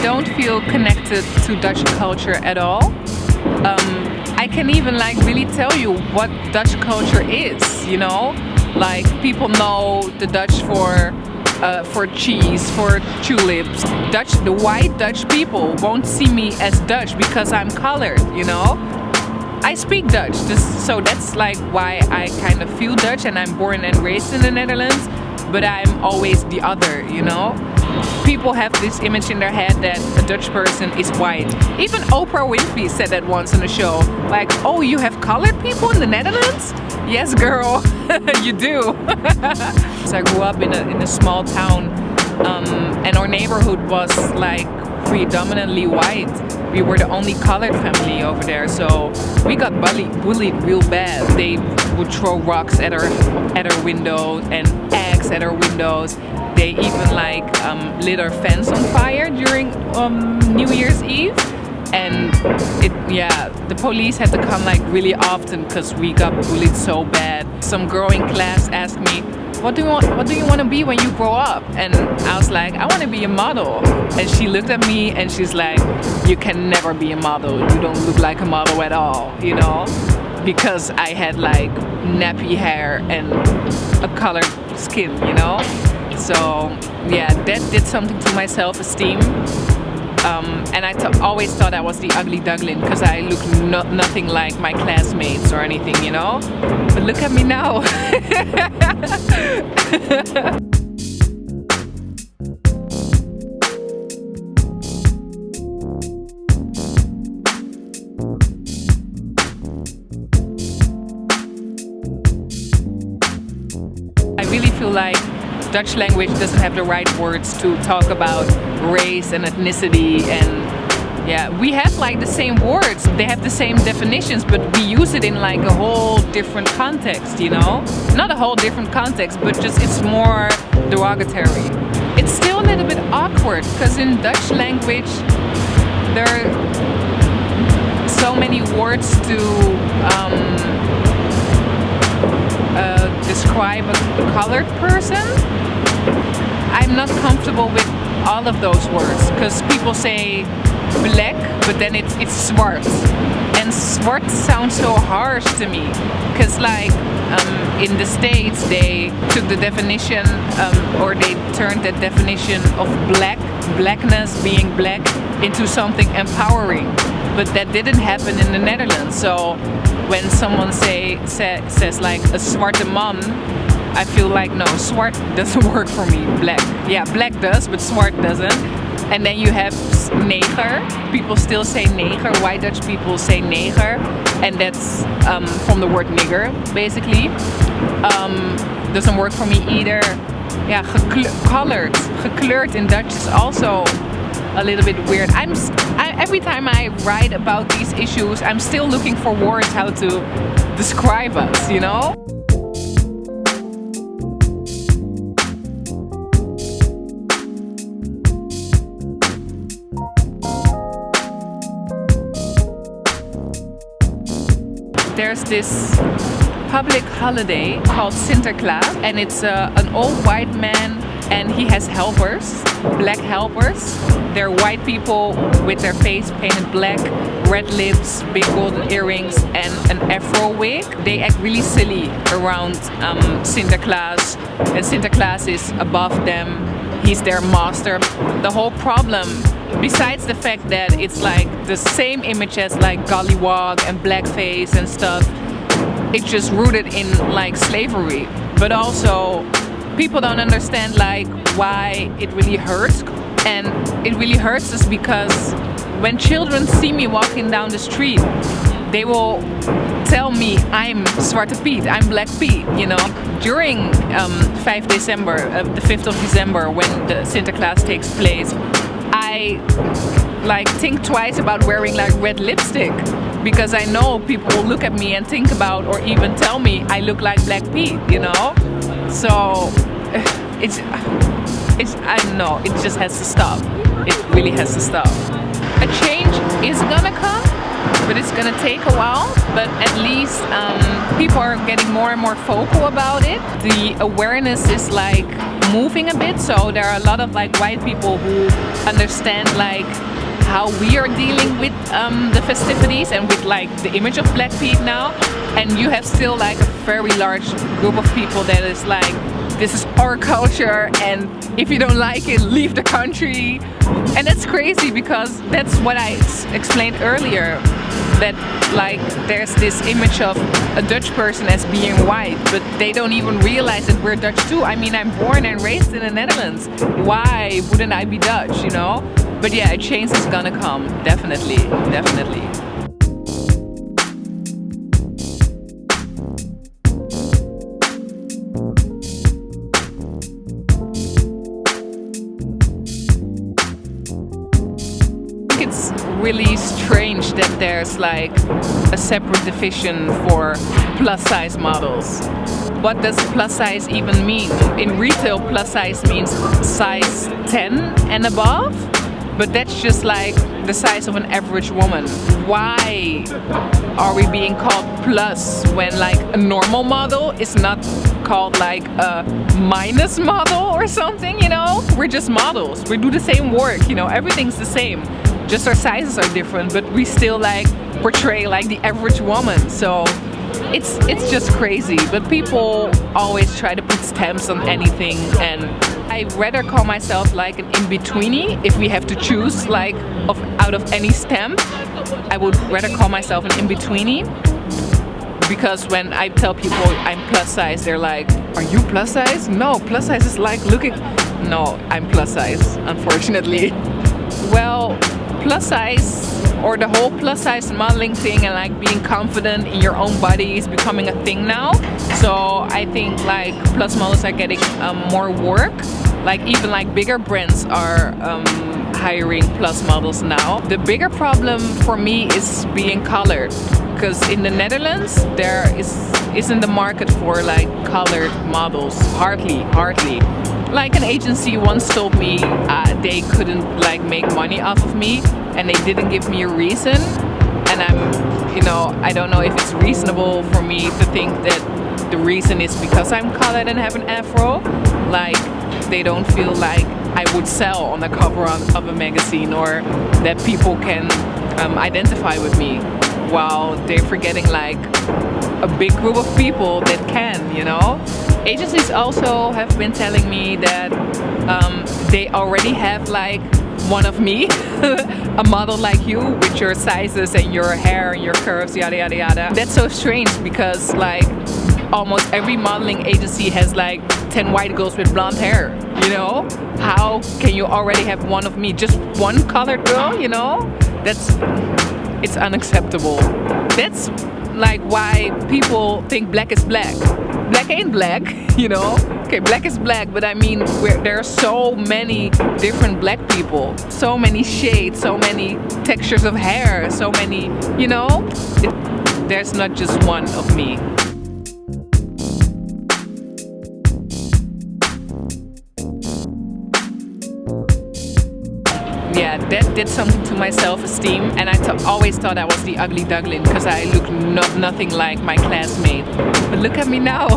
don't feel connected to Dutch culture at all. I can even like really tell you what Dutch culture is, you know? Like people know the Dutch for cheese, for tulips. The white Dutch people won't see me as Dutch because I'm colored, you know? I speak Dutch, so that's like why I kind of feel Dutch, and I'm born and raised in the Netherlands, but I'm always the other, you know? People have this image in their head that a Dutch person is white. Even Oprah Winfrey said that once in a show, like, oh, you have colored people in the Netherlands? Yes, girl, you do. So I grew up in a small town, and our neighborhood was like predominantly white. We were the only colored family over there, so we got bullied real bad. They would throw rocks at our windows and eggs at our windows. They even like lit our fence on fire during New Year's Eve, and the police had to come like really often because we got bullied so bad. Some girl in class asked me, what do you want to be when you grow up? And I was like, I want to be a model. And she looked at me and she's like, you can never be a model. You don't look like a model at all, you know? Because I had like nappy hair and a colored skin, you know? So yeah, that did something to my self-esteem. And I always thought I was the ugly duckling because I look nothing like my classmates or anything, you know? But look at me now. I really feel like Dutch language doesn't have the right words to talk about race and ethnicity, and yeah, we have like the same words, they have the same definitions, but we use it in like a whole different context, you know? Not a whole different context, but just it's more derogatory. It's still a little bit awkward because in Dutch language there are so many words to describe a colored person. I'm not comfortable with all of those words because people say black, but then it's zwart, and zwart sounds so harsh to me because like in the States they took the definition or they turned the definition of blackness, being black, into something empowering, but that didn't happen in the Netherlands. So when someone says like a zwarte man, I feel like no, zwart doesn't work for me. Black, yeah, black does, but zwart doesn't. And then you have neger. People still say neger. White Dutch people say neger, and that's from the word nigger, basically. Doesn't work for me either. Yeah, gekleurd in Dutch is also a little bit weird. Every time I write about these issues, I'm still looking for words how to describe us, you know? There's this public holiday called Sinterklaas, and it's an old white man, and he has helpers, black helpers. They're white people with their face painted black, red lips, big golden earrings, and an afro wig. They act really silly around Sinterklaas, and Sinterklaas is above them. He's their master. The whole problem, besides the fact that it's like the same image as like gollywog and blackface and stuff, it's just rooted in like slavery. But also, people don't understand like why it really hurts. And it really hurts us because when children see me walking down the street, they will tell me I'm Zwarte Piet, I'm Black Pete, you know. During 5 December, the 5th of December, when the Sinterklaas takes place, I like think twice about wearing like red lipstick, because I know people will look at me and think about, or even tell me I look like Black Pete, you know. So I don't know, it just has to stop. It really has to stop. A change is gonna come, but it's gonna take a while. But at least people are getting more and more vocal about it. The awareness is like moving a bit. So there are a lot of like white people who understand like how we are dealing with the festivities and with like the image of black people now. And you have still like a very large group of people that is like, this is our culture, and if you don't like it, leave the country. And that's crazy, because that's what I explained earlier, that like there's this image of a Dutch person as being white, but they don't even realize that we're Dutch too. I mean, I'm born and raised in the Netherlands. Why wouldn't I be Dutch, you know? But yeah, a change is gonna come, definitely, definitely. It's really strange that there's like a separate division for plus size models. What does plus size even mean? In retail, plus size means size 10 and above, but that's just like the size of an average woman. Why are we being called plus when like a normal model is not called like a minus model or something, you know? We're just models. We do the same work, you know, everything's the same. Just our sizes are different, but we still like portray like the average woman. So it's just crazy. But people always try to put stamps on anything, and I'd rather call myself like an in-betweenie. If we have to choose like out of any stamp, I would rather call myself an in-betweenie. Because when I tell people I'm plus size, they're like, are you plus size? No, plus size is like looking... No, I'm plus size, unfortunately. Well, plus size, or the whole plus size modeling thing and like being confident in your own body is becoming a thing now. So I think like plus models are getting more work. Like even like bigger brands are hiring plus models now. The bigger problem for me is being colored, because in the Netherlands there isn't the market for like colored models. Hardly. Like an agency once told me they couldn't like make money off of me, and they didn't give me a reason. And I don't know if it's reasonable for me to think that the reason is because I'm colored and have an afro. Like they don't feel like I would sell on the cover of a magazine, or that people can identify with me, while they're forgetting like a big group of people that can, you know? Agencies also have been telling me that they already have like one of me, a model like you with your sizes and your hair and your curves, yada yada yada. That's so strange, because like almost every modeling agency has like 10 white girls with blonde hair, you know? How can you already have one of me? Just one colored girl, you know? It's unacceptable. That's like why people think black is black. Black ain't black, you know? Okay, black is black, but I mean, there are so many different black people, so many shades, so many textures of hair, so many, you know? There's not just one of me. Yeah, that did something to my self-esteem, and I always thought I was the ugly duckling because I look nothing like my classmate. But look at me now.